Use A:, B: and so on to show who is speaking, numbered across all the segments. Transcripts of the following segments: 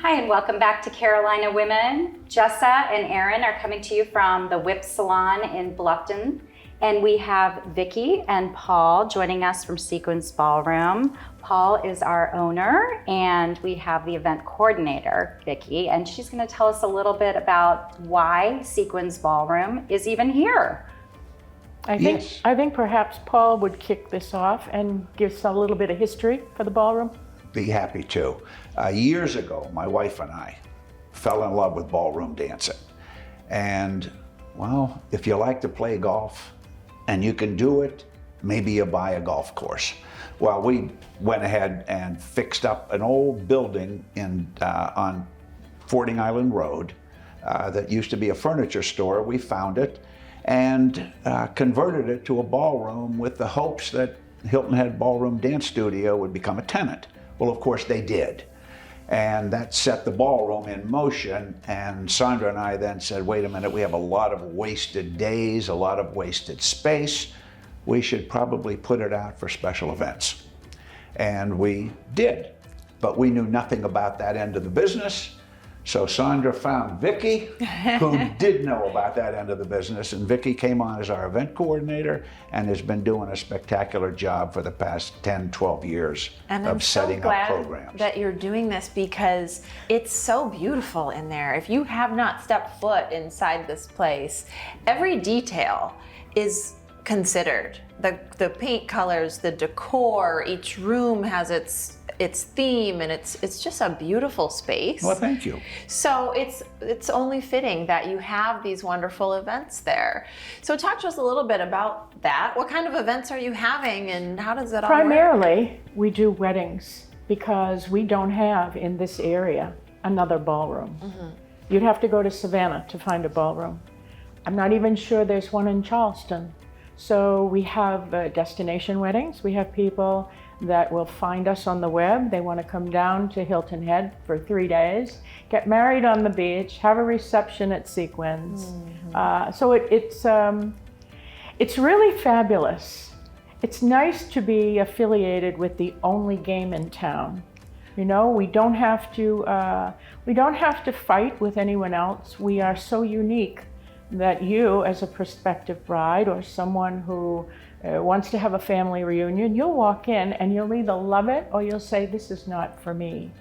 A: Hi, and welcome back to Carolina Women. Jessa and Erin are coming to you from the Whip Salon in Bluffton. And we have Vickie and Paul joining us from Seaquins Ballroom. Paul is our owner, and we have the event coordinator, Vickie, and she's going to tell us a little bit about why Seaquins Ballroom is even here.
B: I think perhaps Paul would kick this off and give us a little bit of history for the ballroom.
C: Be happy to. Years ago, my wife and I fell in love with ballroom dancing. And, well, if you like to play golf and you can do it, maybe you buy a golf course. Well, we went ahead and fixed up an old building on Fording Island Road that used to be a furniture store. We found it and converted it to a ballroom with the hopes that Hilton Head Ballroom Dance Studio would become a tenant. Well, of course they did. And that set the ballroom in motion. And Sandra and I then said, wait a minute, we have a lot of wasted days, a lot of wasted space. We should probably put it out for special events. And we did, but we knew nothing about that end of the business. So Sandra found Vickie, who did know about that end of the business, and Vickie came on as our event coordinator and has been doing a spectacular job for the past 10, 12 years of setting up programs.
D: I'm so glad that you're doing this because it's so beautiful in there. If you have not stepped foot inside this place, every detail is considered. The paint colors, the decor, each room has its theme, and it's just a beautiful space.
C: Well, thank you.
D: So it's only fitting that you have these wonderful events there. So talk to us a little bit about that. What kind of events are you having, and how does it all work?
B: Primarily, we do weddings because we don't have in this area another ballroom. Mm-hmm. You'd have to go to Savannah to find a ballroom. I'm not even sure there's one in Charleston. So we have destination weddings. We have people that will find us on the web. They want to come down to Hilton Head for 3 days, get married on the beach, have a reception at Seaquins. Mm-hmm. So it's really fabulous. It's nice to be affiliated with the only game in town. You know, we don't have to fight with anyone else. We are so unique that you, as a prospective bride or someone who wants to have a family reunion, you'll walk in and you'll either love it or you'll say, this is not for me.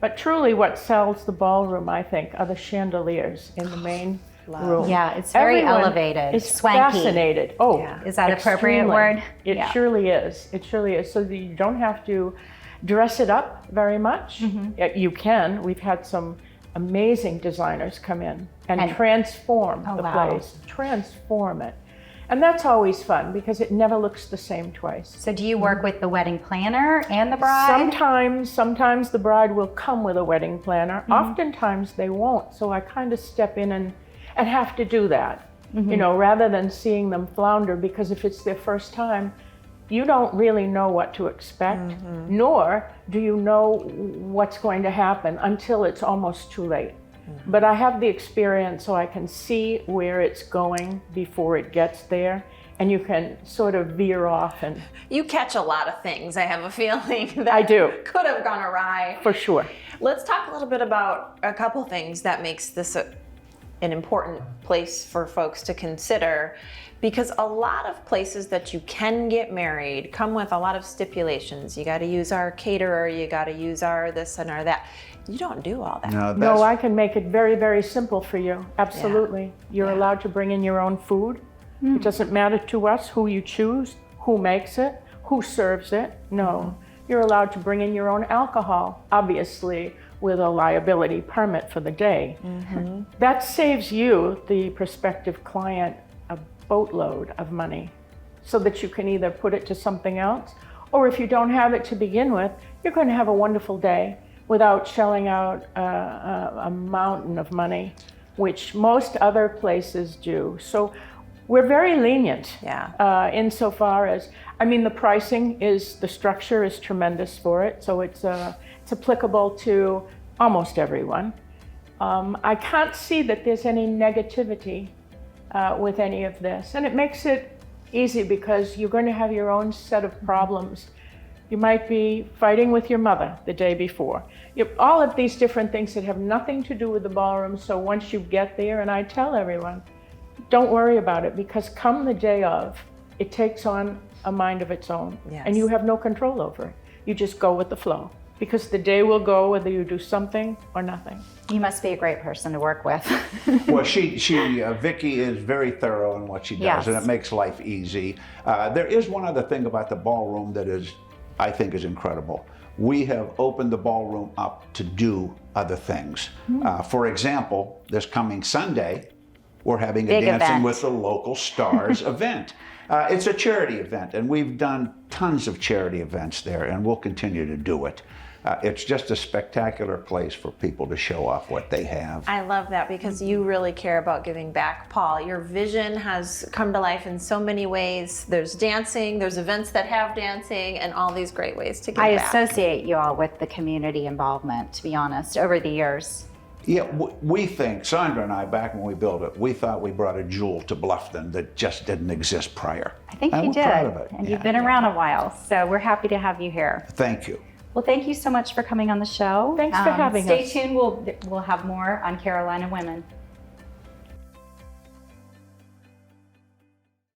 B: But truly what sells the ballroom, I think, are the chandeliers in the main room.
A: Yeah, it's very elevated,
B: it's
A: swanky.
B: Fascinated. Oh,
A: yeah. Is that an appropriate word?
B: It surely is. It surely is. So that you don't have to dress it up very much. Mm-hmm. You can. We've had some amazing designers come in and transform the place, transform it. And that's always fun because it never looks the same twice.
A: So do you work with the wedding planner and the bride?
B: Sometimes the bride will come with a wedding planner. Mm-hmm. Oftentimes they won't. So I kind of step in and have to do that, you know, rather than seeing them flounder, because if it's their first time, you don't really know what to expect, nor do you know what's going to happen until it's almost too late. But I have the experience, so I can see where it's going before it gets there, and you can sort of veer off. And
D: you catch a lot of things, I have a feeling, that
B: I do.
D: Could have gone awry.
B: For sure.
D: Let's talk a little bit about a couple things that makes this an important place for folks to consider, because a lot of places that you can get married come with a lot of stipulations. You got to use our caterer, you got to use our this and our that. You don't do all that.
B: No, I can make it very, very simple for you. Absolutely. Yeah. You're allowed to bring in your own food. It doesn't matter to us who you choose, who makes it, who serves it. No. You're allowed to bring in your own alcohol, obviously with a liability permit for the day. Mm-hmm. That saves you, the prospective client, a boatload of money, so that you can either put it to something else, or if you don't have it to begin with, you're going to have a wonderful day without shelling out a mountain of money, which most other places do. So we're very lenient insofar as, I mean, the pricing the structure is tremendous for it, so it's applicable to almost everyone. I can't see that there's any negativity with any of this, and it makes it easy because you're going to have your own set of problems You might be fighting with your mother the day before. All of these different things that have nothing to do with the ballroom. So once you get there, and I tell everyone, don't worry about it, because come the day of, it takes on a mind of its own.
D: Yes.
B: And you have no control over it. You just go with the flow, because the day will go whether you do something or nothing.
A: You must be a great person to work with.
C: Well, Vickie is very thorough in what she does,
A: Yes.
C: and it makes life easy. There is one other thing about the ballroom that I think is incredible. We have opened the ballroom up to do other things. For example, this coming Sunday, we're having a
A: Big
C: Dancing
A: event.
C: with the Local Stars event. It's a charity event, and we've done tons of charity events there, and we'll continue to do it. It's just a spectacular place for people to show off what they have.
D: I love that, because you really care about giving back, Paul. Your vision has come to life in so many ways. There's dancing, there's events that have dancing, and all these great ways to give
A: I
D: back.
A: associate you all with the community involvement, to be honest, over the years.
C: Yeah, we think, Sandra and I, back when we built it, we thought we brought a jewel to Bluffton that just didn't exist prior.
A: I think
C: And
A: you
C: we're
A: did.
C: proud of it.
A: And
C: Yeah.
A: you've been around a while, so we're happy to have you here.
C: Thank you.
A: Well, thank you so much for coming on the show.
B: Thanks for having
A: Stay
B: us.
A: tuned. We'll have more on Carolina Women.